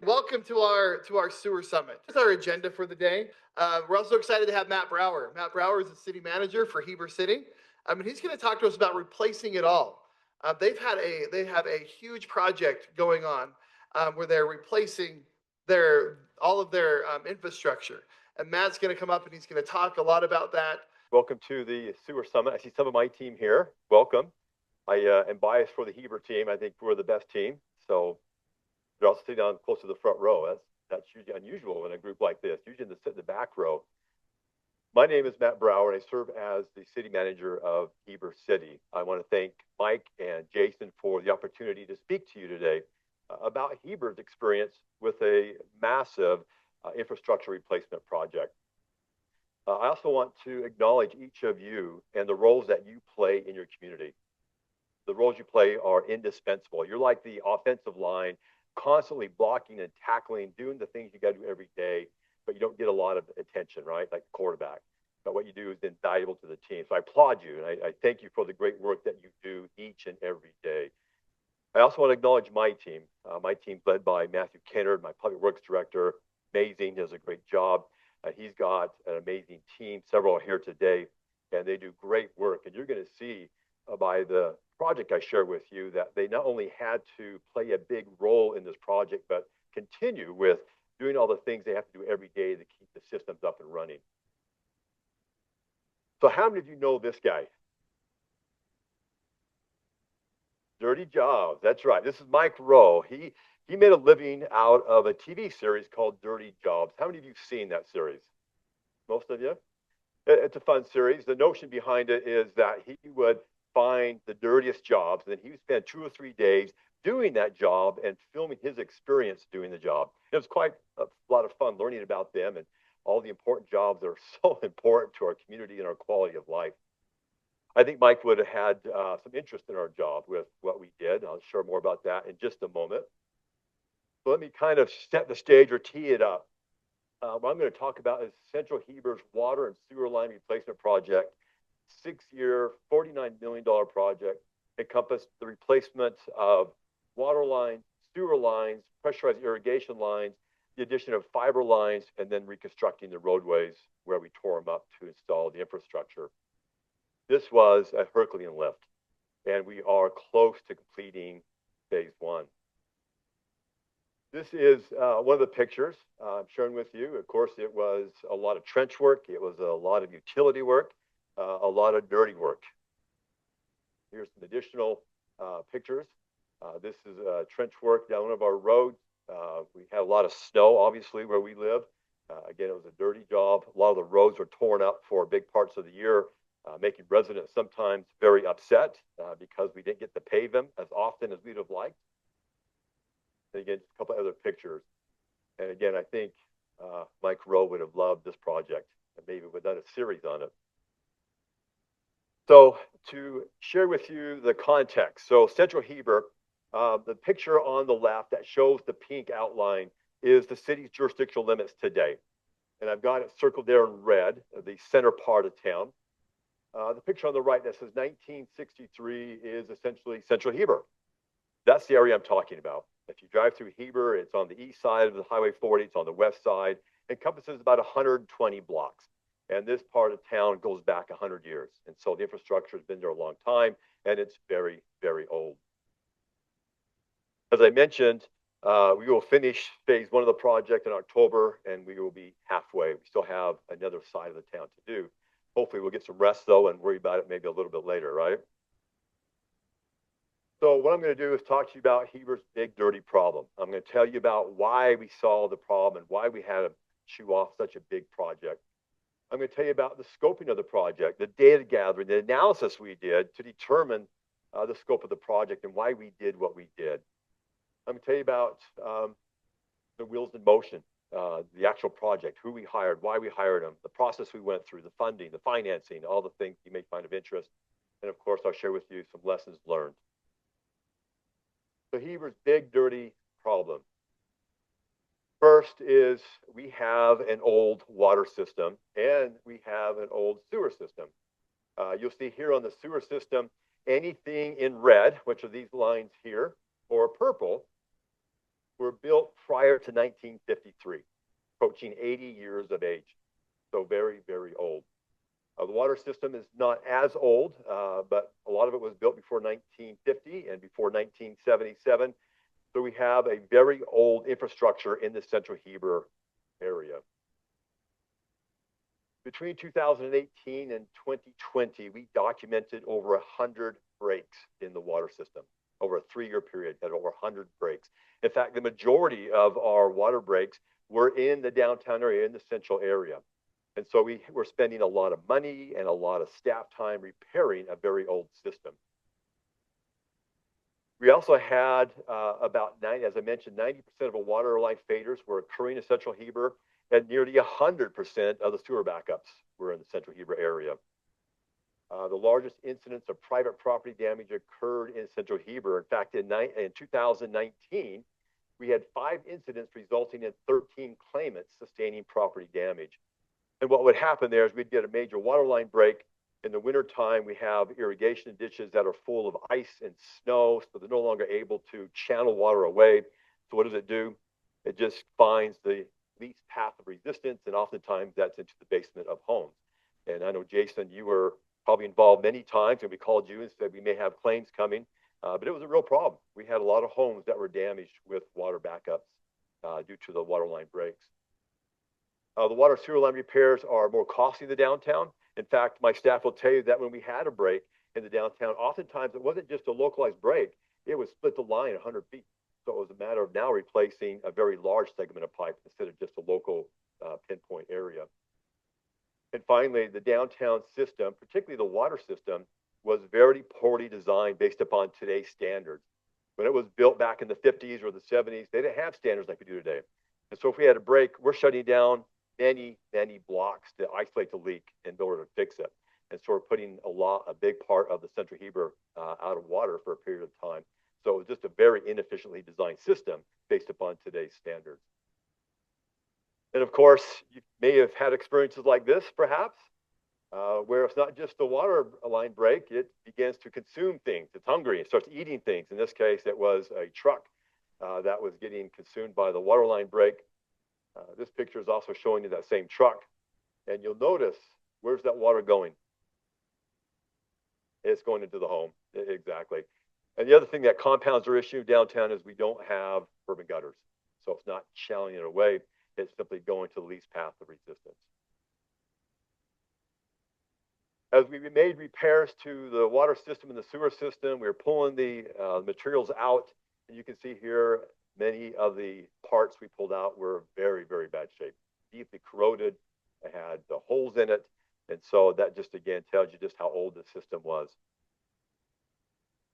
Welcome to our sewer summit. That's our agenda for the day. We're also excited to have Matt Brower. Matt Brower is the city manager for Heber City. He's going to talk to us about replacing it all. They have a huge project going on where they're replacing their all of their infrastructure. And Matt's going to come up and he's going to talk a lot about that. Welcome to the Sewer Summit. I see some of my team here. Welcome. I am biased for the Heber team. I think we're the best team. So they're all sitting down close to the front row. That's usually unusual in a group like this. Usually they sit in the back row. My name is Matt Brower, and I serve as the city manager of Heber City. I want to thank Mike and Jason for the opportunity to speak to you today about Heber's experience with a massive infrastructure replacement project. I also want to acknowledge each of you and the roles that you play in your community. The roles you play are indispensable. You're like the offensive line, constantly blocking and tackling, doing the things you got to do every day, but you don't get a lot of attention, right? Like the quarterback. But what you do is invaluable to the team. So I applaud you, and I thank you for the great work that you do each and every day. I also want to acknowledge my team. My team's led by Matthew Kennard, my public works director. Amazing, does a great job. He's got an amazing team. Several are here today, and they do great work. And you're going to see by the project I share with you that they not only had to play a big role in this project, but continue with doing all the things they have to do every day to keep the systems up and running. So how many of you know this guy? Dirty Jobs. That's right. This is Mike Rowe. He made a living out of a TV series called Dirty Jobs. How many of you have seen that series? Most of you? It's a fun series. The notion behind it is that he would find the dirtiest jobs, and then he would spend 2 or 3 days doing that job and filming his experience doing the job. It was quite a lot of fun learning about them and all the important jobs that are so important to our community and our quality of life. I think Mike would have had some interest in our job with what we did. I'll share more about that in just a moment. So let me kind of set the stage or tee it up. What I'm going to talk about is Central Heber's water and sewer line replacement project, 6-year, $49 million project, encompassed the replacement of water lines, sewer lines, pressurized irrigation lines, the addition of fiber lines, and then reconstructing the roadways where we tore them up to install the infrastructure. This was a Herculean lift, and we are close to completing phase one. This is one of the pictures I'm sharing with you. Of course, it was a lot of trench work. It was a lot of utility work, a lot of dirty work. Here's some additional pictures. This is trench work down one of our roads. We had a lot of snow, obviously, where we live. Again, it was a dirty job. A lot of the roads were torn up for big parts of the year, making residents sometimes very upset because we didn't get to pave them as often as we'd have liked. And again, just a couple other pictures. And again, I think Mike Rowe would have loved this project and maybe would have done a series on it. So to share with you the context. So Central Heber, the picture on the left that shows the pink outline is the city's jurisdictional limits today. And I've got it circled there in red, the center part of town. The picture on the right that says 1963 is essentially Central Heber. That's the area I'm talking about. If you drive through Heber, it's on the east side of the Highway 40, it's on the west side. It encompasses about 120 blocks. And this part of town goes back 100 years. And so the infrastructure has been there a long time, and it's very, very old. As I mentioned, we will finish phase one of the project in October, and we will be halfway. We still have another side of the town to do. Hopefully we'll get some rest, though, and worry about it maybe a little bit later, right? So what I'm going to do is talk to you about Heber's big dirty problem. I'm going to tell you about why we solved the problem and why we had to chew off such a big project. I'm going to tell you about the scoping of the project, the data gathering, the analysis we did to determine the scope of the project and why we did what we did. I'm going to tell you about the wheels in motion, the actual project, who we hired, why we hired them, the process we went through, the funding, the financing, all the things you may find of interest. And of course, I'll share with you some lessons learned. So Heber's big dirty problem. First is we have an old water system and we have an old sewer system. You'll see here on the sewer system, anything in red, which are these lines here, or purple, were built prior to 1953, approaching 80 years of age. So very, very old. The water system is not as old, but a lot of it was built before 1950 and before 1977. So we have a very old infrastructure in the central Heber area. Between 2018 and 2020, we documented over 100 breaks in the water system. Over a 3-year period, had over 100 breaks. In fact, the majority of our water breaks were in the downtown area, in the central area. And so we were spending a lot of money and a lot of staff time repairing a very old system. We also had as I mentioned, 90% of the water line faders were occurring in central Heber, and nearly 100% of the sewer backups were in the central Heber area. The largest incidents of private property damage occurred in central Heber. In fact, in 2019, we had 5 incidents resulting in 13 claimants sustaining property damage. And what would happen there is we'd get a major water line break. In the wintertime, we have irrigation ditches that are full of ice and snow, so they're no longer able to channel water away. So what does it do? It just finds the least path of resistance, and oftentimes that's into the basement of homes. And I know, Jason, you were probably involved many times, and we called you and said we may have claims coming, but it was a real problem. We had a lot of homes that were damaged with water backups due to the water line breaks. The water sewer line repairs are more costly in the downtown. In fact, my staff will tell you that when we had a break in the downtown, oftentimes it wasn't just a localized break, it would split the line 100 feet. So it was a matter of now replacing a very large segment of pipe instead of just a local pinpoint area. And finally, the downtown system, particularly the water system, was very poorly designed based upon today's standards. When it was built back in the 50s or the 70s, they didn't have standards like we do today. And so if we had a break, we're shutting down many, many blocks to isolate the leak in order to fix it. And so we're putting a big part of the central Heber out of water for a period of time. So it was just a very inefficiently designed system based upon today's standards. And of course, you may have had experiences like this, perhaps, where it's not just the water line break, it begins to consume things. It's hungry, it starts eating things. In this case, it was a truck that was getting consumed by the water line break. This picture is also showing you that same truck. And you'll notice, where's that water going? It's going into the home, exactly. And the other thing that compounds our issue downtown is we don't have urban gutters. So it's not channeling it away, it's simply going to the least path of resistance. As we made repairs to the water system and the sewer system, we were pulling the materials out. And you can see here, many of the parts we pulled out were very, very bad shape, deeply corroded. They had the holes in it. And so that just, again, tells you just how old the system was.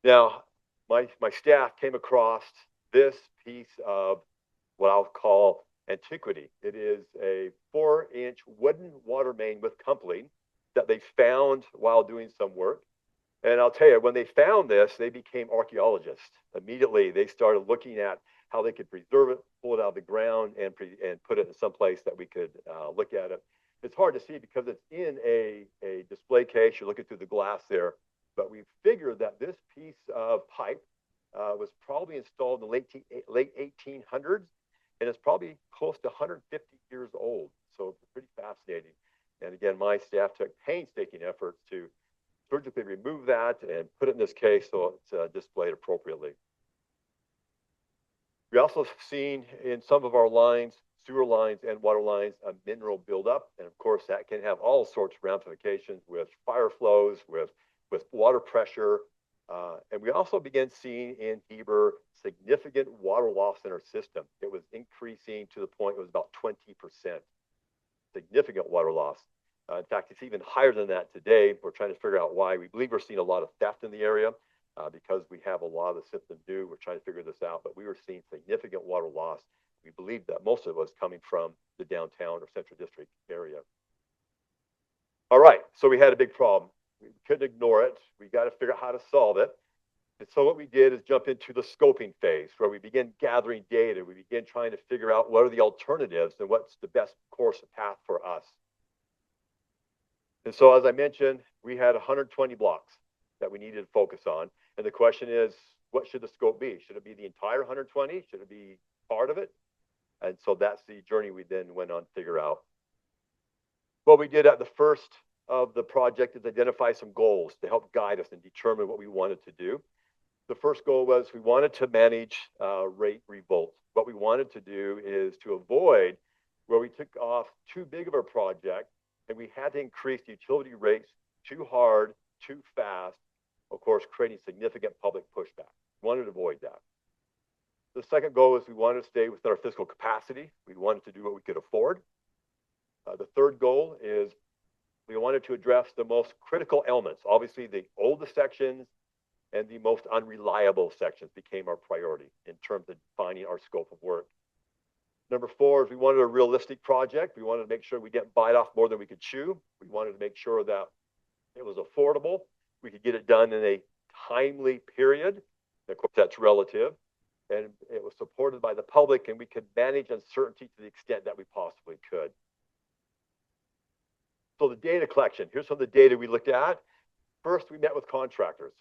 Now, my staff came across this piece of what I'll call antiquity. It is a 4-inch wooden water main with coupling that they found while doing some work. And I'll tell you, when they found this, they became archaeologists. Immediately, they started looking at how they could preserve it, pull it out of the ground, and put it in some place that we could look at it. It's hard to see because it's in a display case. You're looking through the glass there. But we figured that this piece of pipe was probably installed in the late 1800s, and it's probably close to 150 years old. So it's pretty fascinating. And again, my staff took painstaking efforts to surgically remove that and put it in this case so it's displayed appropriately. We also have seen in some of our lines, sewer lines and water lines, a mineral buildup. And of course, that can have all sorts of ramifications with fire flows, with water pressure. And we also began seeing in Heber significant water loss in our system. It was increasing to the point it was about 20%. Significant water loss. In fact, it's even higher than that today. We're trying to figure out why. We believe we're seeing a lot of theft in the area because we have a lot of the system due. We're trying to figure this out, but we were seeing significant water loss. We believe that most of it was coming from the downtown or central district area. All right, so we had a big problem. We couldn't ignore it. We got to figure out how to solve it. And so what we did is jump into the scoping phase where we begin gathering data. We begin trying to figure out what are the alternatives and what's the best course of path for us. And so, as I mentioned, we had 120 blocks that we needed to focus on. And the question is, what should the scope be? Should it be the entire 120? Should it be part of it? And so that's the journey we then went on to figure out. What we did at the first of the project is identify some goals to help guide us and determine what we wanted to do. The first goal was we wanted to manage rate revolts. What we wanted to do is to avoid where we took off too big of a project and we had to increase the utility rates too hard, too fast, of course, creating significant public pushback. We wanted to avoid that. The second goal is we wanted to stay within our fiscal capacity. We wanted to do what we could afford. The third goal is we wanted to address the most critical elements. Obviously, the oldest sections and the most unreliable sections became our priority in terms of defining our scope of work. Number four is we wanted a realistic project. We wanted to make sure we didn't bite off more than we could chew. We wanted to make sure that it was affordable. We could get it done in a timely period. Of course, that's relative. And it was supported by the public, and we could manage uncertainty to the extent that we possibly could. So the data collection, here's some of the data we looked at. First, we met with contractors.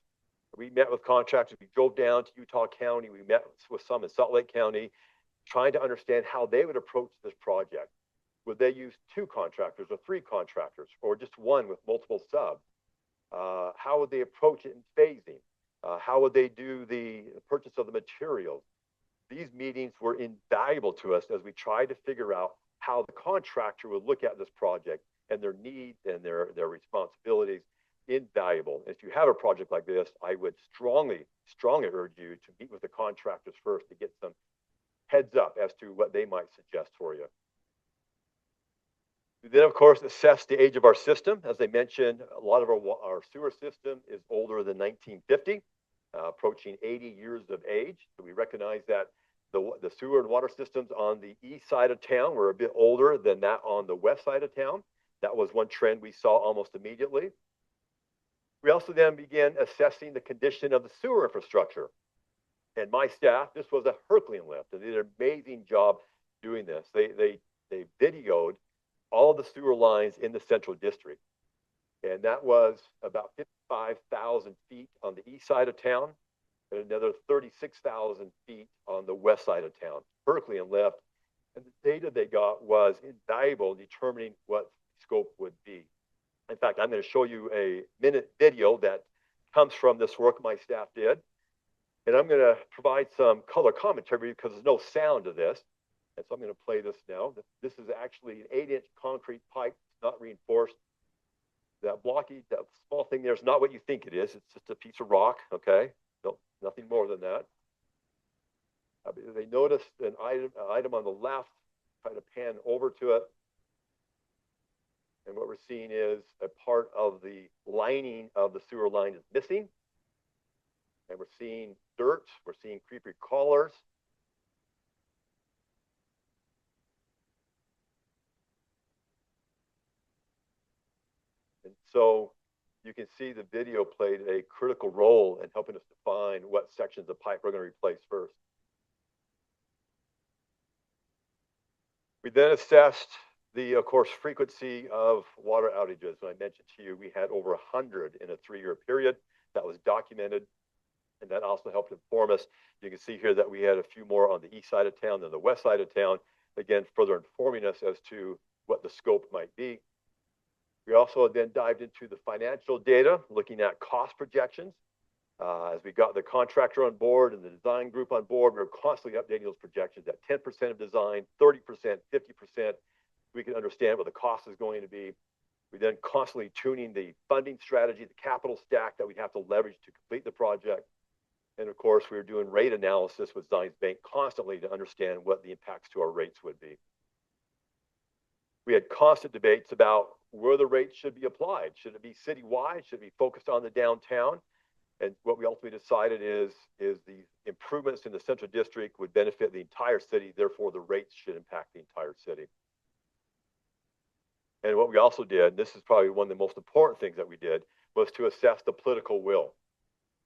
We met with contractors. We drove down to Utah County. We met with some in Salt Lake County, trying to understand how they would approach this project. Would they use 2 contractors or 3 contractors or just one with multiple subs? How would they approach it in phasing? How would they do the purchase of the materials? These meetings were invaluable to us as we tried to figure out how the contractor would look at this project and their needs and their responsibilities. Invaluable. If you have a project like this, I would strongly urge you to meet with the contractors first to get some heads up as to what they might suggest for you. We then, of course, assess the age of our system. As I mentioned, a lot of our sewer system is older than 1950, approaching 80 years of age. So we recognize that the sewer and water systems on the east side of town were a bit older than that on the west side of town. That was one trend we saw almost immediately. We also then began assessing the condition of the sewer infrastructure. And my staff, this was a Herculean lift, and they did an amazing job doing this. They videoed all the sewer lines in the central district. And that was about 55,000 feet on the east side of town and another 36,000 feet on the west side of town. Herculean lift. And the data they got was invaluable in determining what scope would be. In fact, I'm going to show you a minute video that comes from this work my staff did. And I'm going to provide some color commentary because there's no sound to this. And so I'm going to play this now. This is actually an 8-inch concrete pipe, not reinforced. That blocky, that small thing there is not what you think it is. It's just a piece of rock, okay? No, nothing more than that. They noticed an item on the left, try to pan over to it. And what we're seeing is a part of the lining of the sewer line is missing. And we're seeing dirt, we're seeing creepy crawlers. And so you can see the video played a critical role in helping us define what sections of pipe we're going to replace first. We then assessed the, of course, frequency of water outages. And I mentioned to you, we had over 100 in a 3-year period. That was documented. And that also helped inform us. You can see here that we had a few more on the east side of town than the west side of town. Again, further informing us as to what the scope might be. We also then dived into the financial data, looking at cost projections. As we got the contractor on board and the design group on board, we were constantly updating those projections at 10% of design, 30%, 50%. We can understand what the cost is going to be. We then constantly tuning the funding strategy, the capital stack that we have to leverage to complete the project. And of course, we were doing rate analysis with Zions Bank constantly to understand what the impacts to our rates would be. We had constant debates about where the rates should be applied. Should it be citywide? Should it be focused on the downtown? And what we ultimately decided is the improvements in the central district would benefit the entire city. Therefore, the rates should impact the entire city. And what we also did, this is probably one of the most important things that we did, was to assess the political will.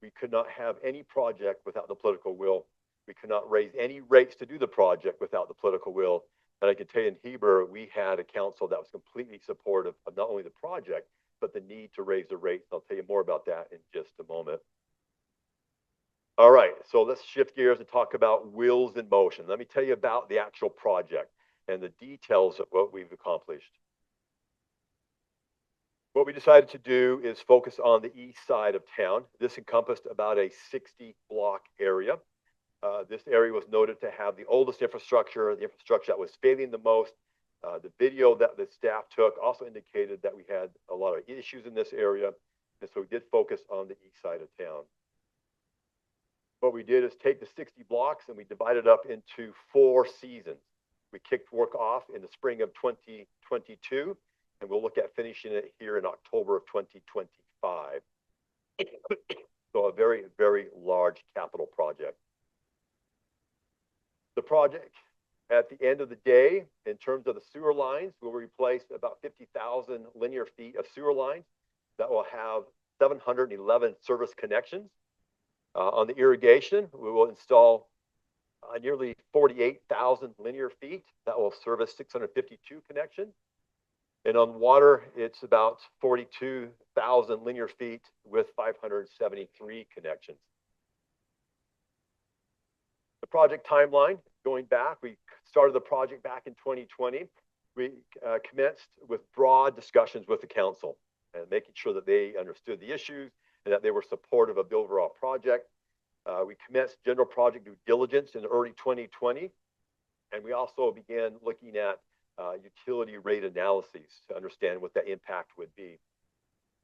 We could not have any project without the political will. We could not raise any rates to do the project without the political will. And I can tell you in Heber, we had a council that was completely supportive of not only the project, but the need to raise the rates. I'll tell you more about that in just a moment. All right, so let's shift gears and talk about wheels in motion. Let me tell you about the actual project and the details of what we've accomplished. What we decided to do is focus on the east side of town. This encompassed about a 60 block area. This area was noted to have the oldest infrastructure, the infrastructure that was failing the most. The video that the staff took also indicated that we had a lot of issues in this area, and so we did focus on the east side of town. What we did is take the 60 blocks and we divided up into 4 seasons. We kicked work off in the spring of 2022, and we'll look at finishing it here in October of 2025. So a very, very large capital project. The project, at the end of the day, in terms of the sewer lines, will replace about 50,000 linear feet of sewer lines that will have 711 service connections. On the irrigation, we will install nearly 48,000 linear feet that will service 652 connections. And on water, it's about 42,000 linear feet with 573 connections. The project timeline, going back, we started the project back in 2020. We commenced with broad discussions with the council and making sure that they understood the issues and that they were supportive of the overall project. We commenced general project due diligence in early 2020, and we also began looking at utility rate analyses to understand what that impact would be.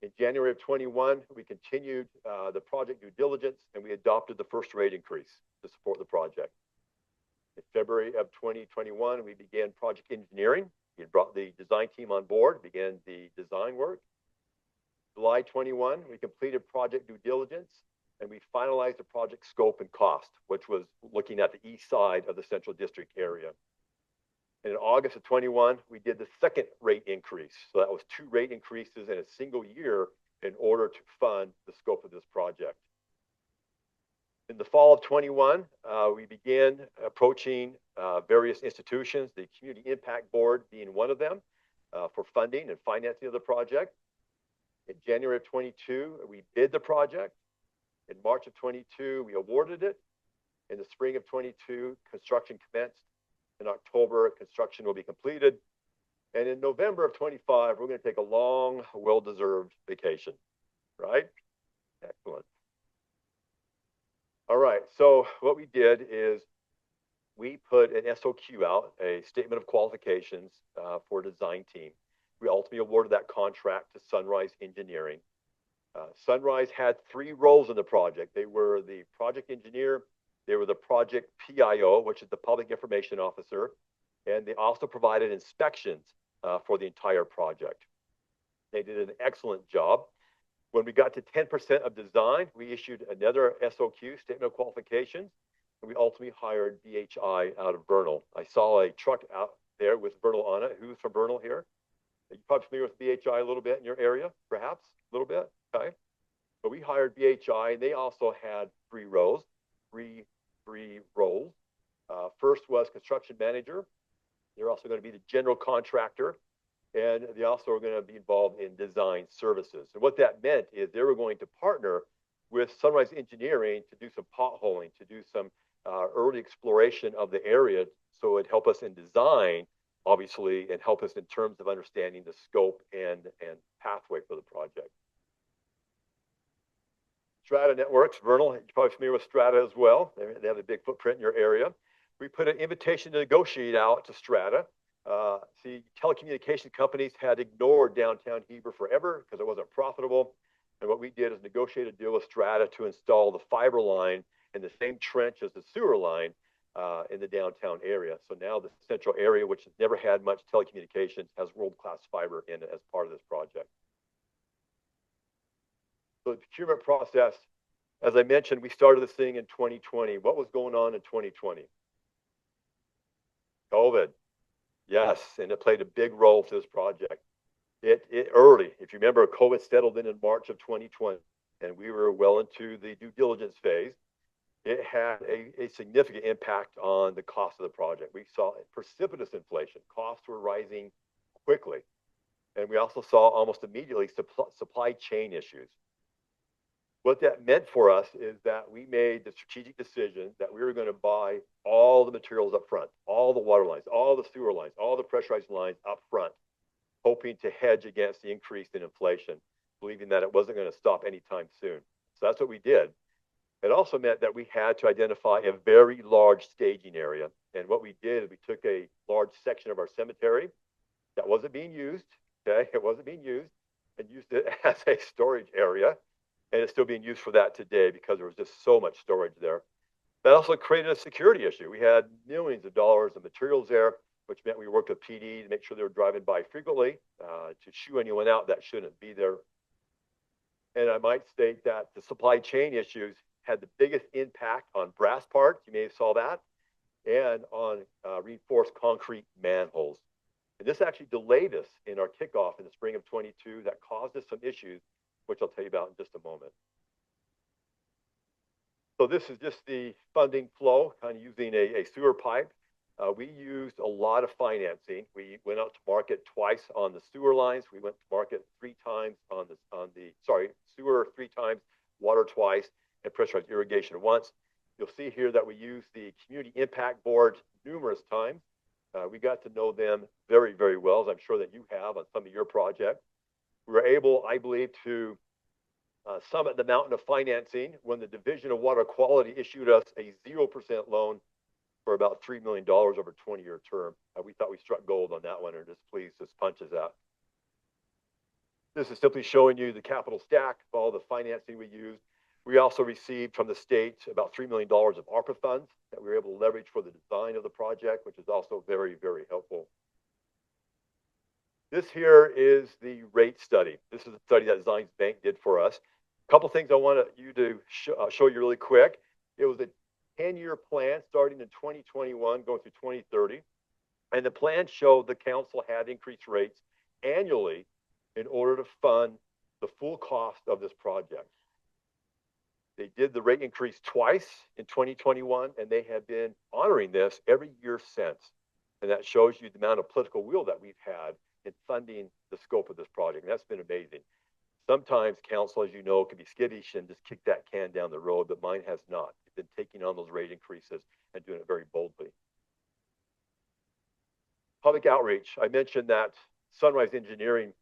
In January of 21, we continued the project due diligence, and we adopted the first rate increase to support the project. In February of 2021, we began project engineering. We brought the design team on board, began the design work. July 21, we completed project due diligence, and we finalized the project scope and cost, which was looking at the east side of the Central District area. And in August of 21, we did the second rate increase. So that was 2 rate increases in a single year in order to fund the scope of this project. In the fall of 21, we began approaching various institutions, the Community Impact Board being one of them, for funding and financing of the project. In January of 22, we bid the project. In March of 22, we awarded it. In the spring of 22, construction commenced. In October, construction will be completed. And in November of 25, we're going to take a long, well-deserved vacation, right? Excellent. All right, so what we did is we put an SOQ out, a statement of qualifications for design team. We ultimately awarded that contract to Sunrise Engineering. Sunrise had 3 roles in the project. They were the project engineer, they were the project PIO, which is the public information officer, and they also provided inspections for the entire project. They did an excellent job. When we got to 10% of design, we issued another SOQ, statement of qualifications, and we ultimately hired BHI out of Vernal. I saw a truck out there with Vernal on it. Who's from Vernal here? Are you probably familiar with BHI a little bit in your area, perhaps? A little bit? Okay. But we hired BHI, and they also had 3 roles. First was construction manager. They're also going to be the general contractor, and they also are going to be involved in design services. And what that meant is they were going to partner with Sunrise Engineering to do some potholing, to do some early exploration of the area, so it'd help us in design, obviously, and help us in terms of understanding the scope and pathway for the project. Strata Networks, Vernal, you're probably familiar with Strata as well. They have a big footprint in your area. We put an invitation to negotiate out to Strata. See, telecommunication companies had ignored downtown Heber forever because it wasn't profitable. And what we did is negotiate a deal with Strata to install the fiber line in the same trench as the sewer line in the downtown area. So now the central area, which has never had much telecommunications, has world-class fiber in it as part of this project. So the procurement process, as I mentioned, we started this thing in 2020. What was going on in 2020? COVID. Yes, and it played a big role for this project. It early, if you remember, COVID settled in March of 2020, and we were well into the due diligence phase. It had a significant impact on the cost of the project. We saw precipitous inflation. Costs were rising quickly. And we also saw almost immediately supply chain issues. What that meant for us is that we made the strategic decision that we were going to buy all the materials up front, all the water lines, all the sewer lines, all the pressurized lines up front, hoping to hedge against the increase in inflation, believing that it wasn't going to stop anytime soon. So that's what we did. It also meant that we had to identify a very large staging area. And what we did is we took a large section of our cemetery that wasn't being used, okay? It wasn't being used, and used it as a storage area. And it's still being used for that today because there was just so much storage there. That also created a security issue. We had millions of dollars of materials there, which meant we worked with PD to make sure they were driving by frequently to shoo anyone out that shouldn't be there. And I might state that the supply chain issues had the biggest impact on brass parts. You may have saw that, and on reinforced concrete manholes. And this actually delayed us in our kickoff in the spring of 22. That caused us some issues, which I'll tell you about in just a moment. So this is just the funding flow, kind of using a sewer pipe. We used a lot of financing. We went out to market twice on the sewer lines. We went to market 3 times on the sewer 3 times, water twice, and pressurized irrigation once. You'll see here that we used the community impact board numerous times. We got to know them very, very well, as I'm sure that you have on some of your projects. We were able, I believe, to summit the mountain of financing when the Division of Water Quality issued us a 0% loan for about $3 million over a 20-year term. We thought we struck gold on that one, and just pleased this punches out. This is simply showing you the capital stack of all the financing we used. We also received from the state about $3 million of ARPA funds that we were able to leverage for the design of the project, which is also very, very helpful. This here is the rate study. This is a study that Designs Bank did for us. A couple things I want you to show you really quick. It was a 10-year plan starting in 2021, going through 2030. And the plan showed the council had increased rates annually in order to fund the full cost of this project. They did the rate increase twice in 2021, and they have been honoring this every year since. And that shows you the amount of political will that we've had in funding the scope of this project. And that's been amazing. Sometimes council, as you know, can be skittish and just kick that can down the road, but mine has not. It's been taking on those rate increases and doing it very boldly. Public outreach. I mentioned that Sunrise Engineering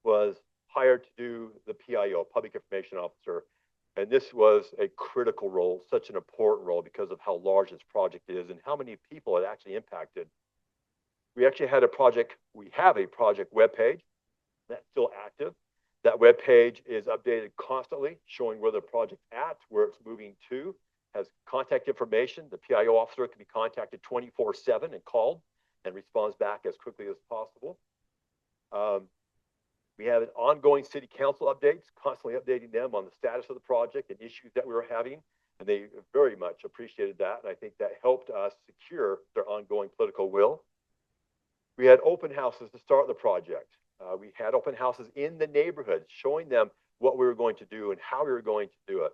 was hired to do the PIO, Public Information Officer. And this was a critical role, such an important role because of how large this project is and how many people it actually impacted. We actually had we have a project webpage that's still active. That webpage is updated constantly, showing where the project's at, where it's moving to, has contact information. The PIO officer can be contacted 24/7 and called and responds back as quickly as possible. We have an ongoing city council updates, constantly updating them on the status of the project and issues that we were having. And they very much appreciated that. And I think that helped us secure their ongoing political will. We had open houses to start the project. We had open houses in the neighborhood, showing them what we were going to do and how we were going to do it.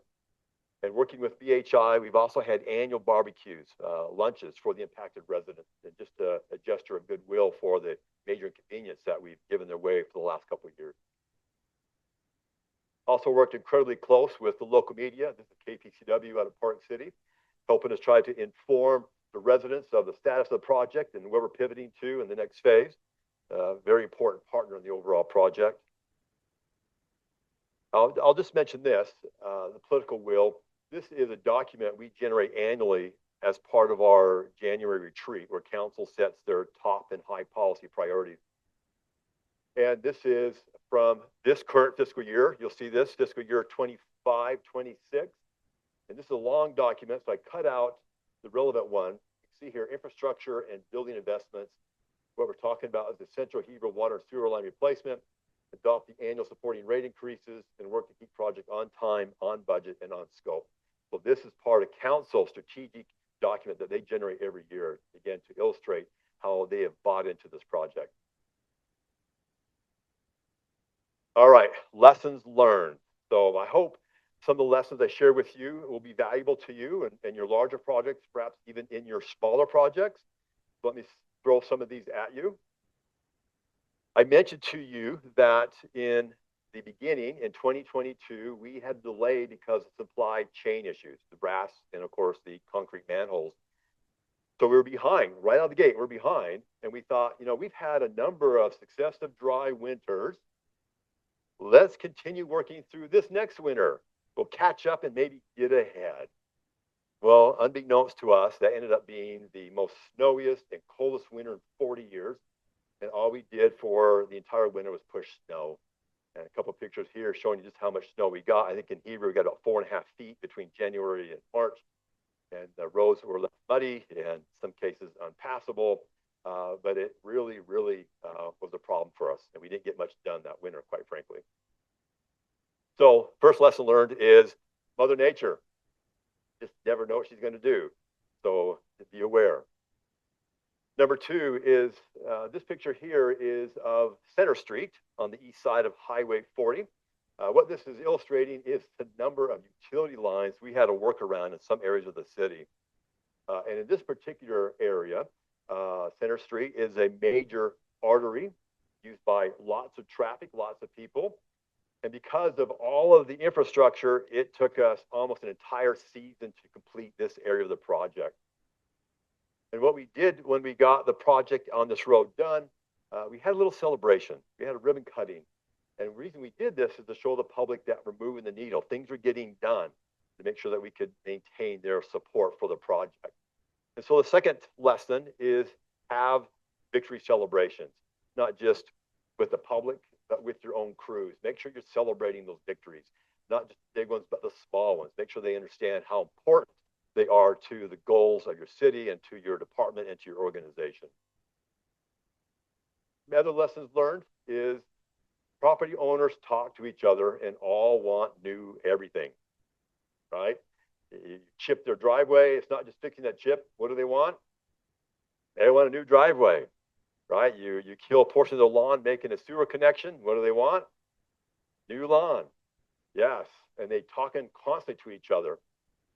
And working with BHI, we've also had annual barbecues, lunches for the impacted residents, and just a gesture of goodwill for the major inconvenience that we've given their way for the last couple of years. Also worked incredibly close with the local media. This is KPCW out of Park City, helping us try to inform the residents of the status of the project and where we're pivoting to in the next phase. Very important partner in the overall project. I'll just mention this, the political will. This is a document we generate annually as part of our January retreat, where council sets their top and high policy priorities. And this is from this current fiscal year. You'll see this fiscal year 25, 26. And this is a long document, so I cut out the relevant one. You can see here, infrastructure and building investments. What we're talking about is the Central Heber water and sewer line replacement, adopt the annual supporting rate increases, and work to keep project on time, on budget, and on scope. So this is part of council's strategic document that they generate every year, again, to illustrate how they have bought into this project. All right, lessons learned. So I hope some of the lessons I share with you will be valuable to you and your larger projects, perhaps even in your smaller projects. Let me throw some of these at you. I mentioned to you that in the beginning in 2022, we had delay because of supply chain issues, the brass and of course the concrete manholes. So we were behind right out of the gate. We're behind, and we thought, we've had a number of successive dry winters. Let's continue working through this next winter. We'll catch up and maybe get ahead. Well, unbeknownst to us, that ended up being the most snowiest and coldest winter in 40 years. And all we did for the entire winter was push snow. And a couple of pictures here showing you just how much snow we got. I think in Heber, we got about 4.5 feet between January and March. And the roads were left muddy and in some cases unpassable. But it really, really was a problem for us. And we didn't get much done that winter, quite frankly. So first lesson learned is Mother Nature. Just never know what she's going to do. So be aware. Number two is this picture here is of Center Street on the east side of Highway 40. What this is illustrating is the number of utility lines we had to work around in some areas of the city. And in this particular area, Center Street is a major artery used by lots of traffic, lots of people. And because of all of the infrastructure, it took us almost an entire season to complete this area of the project. And what we did when we got the project on this road done, we had a little celebration. We had a ribbon cutting. And the reason we did this is to show the public that we're moving the needle. Things were getting done to make sure that we could maintain their support for the project. And so the second lesson is have victory celebrations, not just with the public, but with your own crews. Make sure you're celebrating those victories, not just the big ones, but the small ones. Make sure they understand how important they are to the goals of your city and to your department and to your organization. The other lessons learned is property owners talk to each other and all want new everything, right? You chip their driveway. It's not just fixing that chip. What do they want? They want a new driveway, right? You kill a portion of the lawn making a sewer connection. What do they want? New lawn. Yes. And they talking constantly to each other.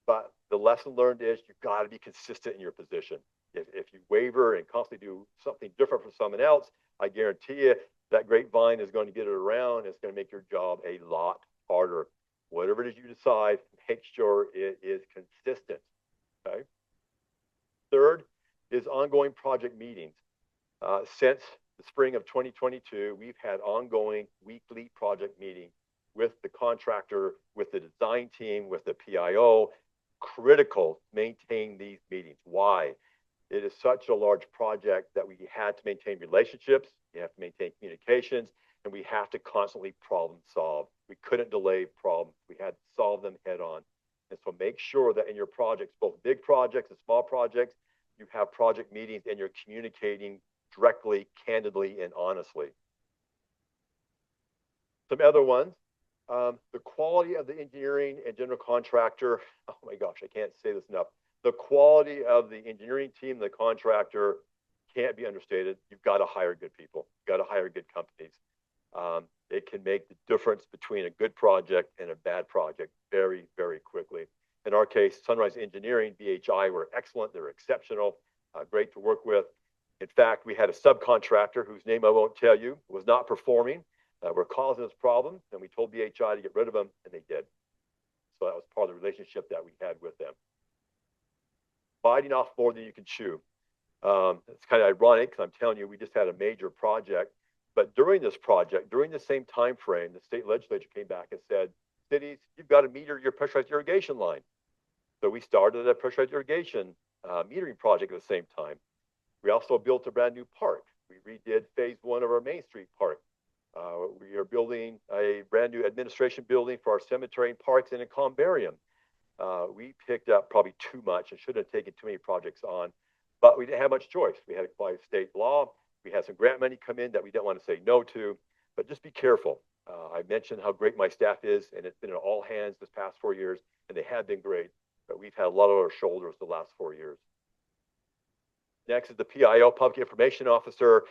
But the lesson learned is you've got to be consistent in your position. If you waver and constantly do something different from someone else, I guarantee you that grapevine is going to get it around. It's going to make your job a lot harder. Whatever it is you decide, make sure it is consistent. Okay. Third is ongoing project meetings. Since the spring of 2022, we've had ongoing weekly project meetings with the contractor, with the design team, with the PIO. Critical to maintain these meetings. Why? It is such a large project that we had to maintain relationships, we have to maintain communications, and we have to constantly problem solve. We couldn't delay problems. We had to solve them head on. And so make sure that in your projects, both big projects and small projects, you have project meetings and you're communicating directly, candidly, and honestly. Some other ones, the quality of the engineering and general contractor, oh my gosh, I can't say this enough. The quality of the engineering team, the contractor can't be understated. You've got to hire good people. You've got to hire good companies. It can make the difference between a good project and a bad project very, very quickly. In our case, Sunrise Engineering, BHI, were excellent. They're exceptional, great to work with. In fact, we had a subcontractor whose name I won't tell you, was not performing. Were causing us problems, and we told BHI to get rid of them, and they did. So that was part of the relationship that we had with them. Biting off more than you can chew. It's kind of ironic because I'm telling you, we just had a major project. But during this project, during the same time frame, the state legislature came back and said, cities, you've got to meter your pressurized irrigation line. So we started a pressurized irrigation metering project at the same time. We also built a brand new park. We redid phase 1 of our Main Street park. We are building a brand new administration building for our cemetery and parks in a columbarium. We picked up probably too much and shouldn't have taken too many projects on, but we didn't have much choice. We had to apply state law. We had some grant money come in that we didn't want to say no to, but just be careful. I mentioned how great my staff is, and it's been in all hands this past 4 years, and they have been great, but we've had a lot on our shoulders the last 4 years. Next is the PIO, Public Information Officer.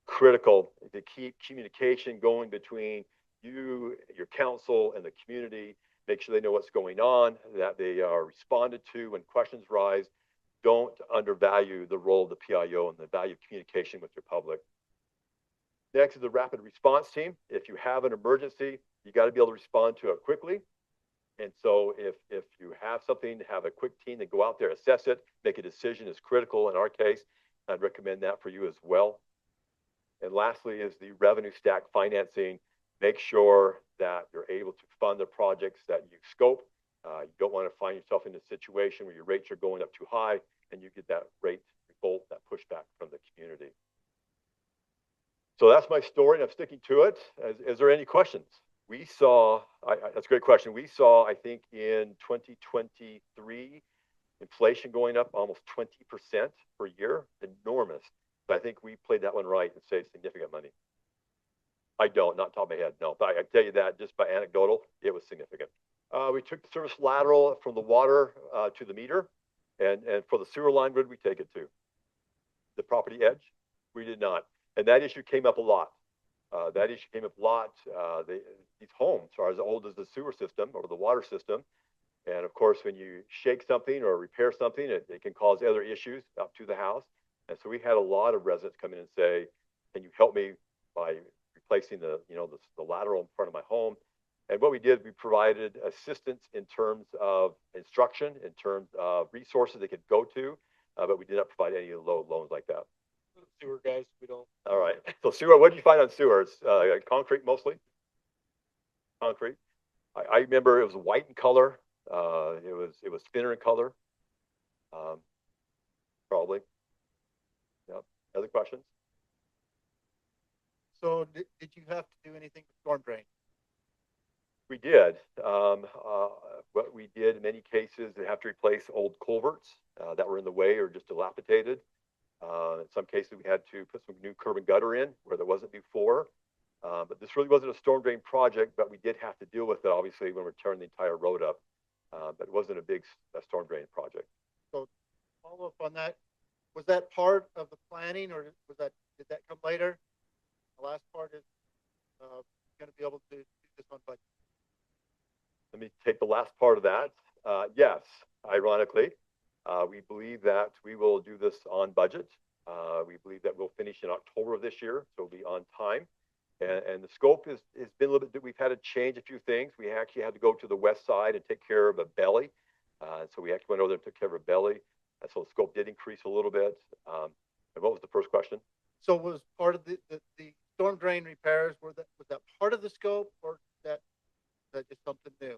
Critical to keep communication going between you, your council, and the community. Make sure they know what's going on, that they are responded to when questions rise. Don't undervalue the role of the PIO and the value of communication with your public. Next is the rapid response team. If you have an emergency, you got to be able to respond to it quickly. And so if you have something, have a quick team that go out there, assess it, make a decision is critical in our case. I'd recommend that for you as well. And lastly is the revenue stack financing. Make sure that you're able to fund the projects that you scope. You don't want to find yourself in a situation where your rates are going up too high and you get that rate revolt, that pushback from the community. So that's my story, and I'm sticking to it. Is there any questions? We saw, that's a great question. We saw, I think, in 2023, inflation going up almost 20% per year, enormous. But I think we played that one right and saved significant money. I don't, not top of my head, no. But I tell you that just by anecdotal, it was significant. We took the service lateral from the water to the meter, and for the sewer line, where did we take it to? The property edge? We did not. And that issue came up a lot. These homes are as old as the sewer system or the water system. And of course, when you shake something or repair something, it can cause other issues up to the house. And so we had a lot of residents come in and say, can you help me by replacing the lateral in front of my home? And what we did, we provided assistance in terms of instruction, in terms of resources they could go to, but we did not provide any loans like that. Sewer guys, we don't. All right. So sewer, what did you find on sewer? It's concrete mostly. Concrete. I remember it was white in color. It was thinner in color. Probably. Yep. Other questions? So did you have to do anything with storm drain? We did. What we did in many cases, they have to replace old culverts that were in the way or just dilapidated. In some cases, we had to put some new curb and gutter in where there wasn't before. But this really wasn't a storm drain project, but we did have to deal with it, obviously, when we're tearing the entire road up. But it wasn't a big storm drain project. So follow up on that, was that part of the planning, or did that come later? The last part is going to be able to do this on budget. Let me take the last part of that. Yes, ironically. We believe that we will do this on budget. We believe that we'll finish in October of this year, so we'll be on time. And the scope has been a little bit, we've had to change a few things. We actually had to go to the west side and take care of a belly. So we actually went over there and took care of a belly. And so the scope did increase a little bit. And what was the first question? So was part of the storm drain repairs, was that part of the scope, or that just something new?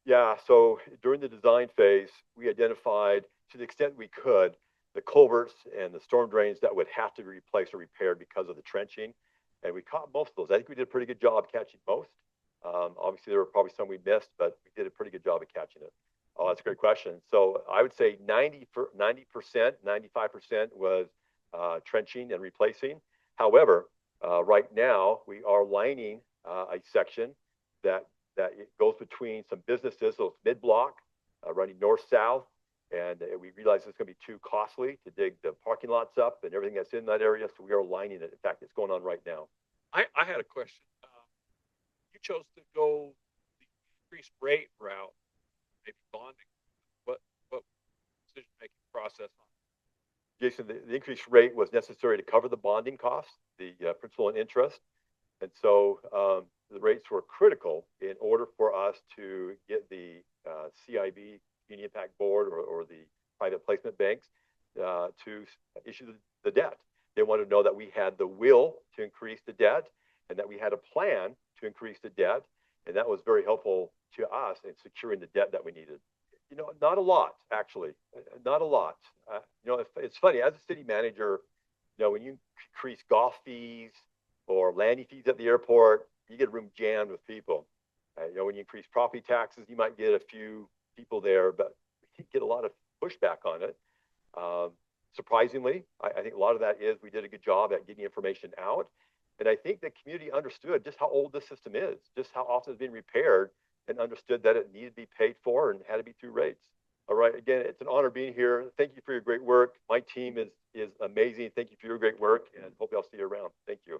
Yeah, so during the design phase, we identified, to the extent we could, the culverts and the storm drains that would have to be replaced or repaired because of the trenching. And we caught most of those. I think we did a pretty good job catching most. Obviously, there were probably some we missed, but we did a pretty good job of catching it. Oh, that's a great question. So I would say 90%, 95% was trenching and replacing. However, right now, we are lining a section that it goes between some businesses, so it's mid-block, running north-south, and we realize it's going to be too costly to dig the parking lots up and everything that's in that area, so we are lining it. In fact, it's going on right now. I had a question. You chose to go the increased rate route, maybe bonding. What decision-making process on it? Jason, the increased rate was necessary to cover the bonding costs, the principal and interest. And so the rates were critical in order for us to get the CIB, Community Impact Board, or the private placement banks to issue the debt. They wanted to know that we had the will to increase the debt and that we had a plan to increase the debt. And that was very helpful to us in securing the debt that we needed. You know, not a lot, actually, not a lot. You know, it's funny, as a city manager, you know, when you increase golf fees or landing fees at the airport, you get a room jammed with people. You know, when you increase property taxes, you might get a few people there, but you get a lot of pushback on it. Surprisingly, I think a lot of that is we did a good job at getting information out. And I think the community understood just how old this system is, just how often it's being repaired, and understood that it needed to be paid for and had to be through rates. All right, again, it's an honor being here. Thank you for your great work. My team is amazing. Thank you for your great work, and hopefully I'll see you around. Thank you.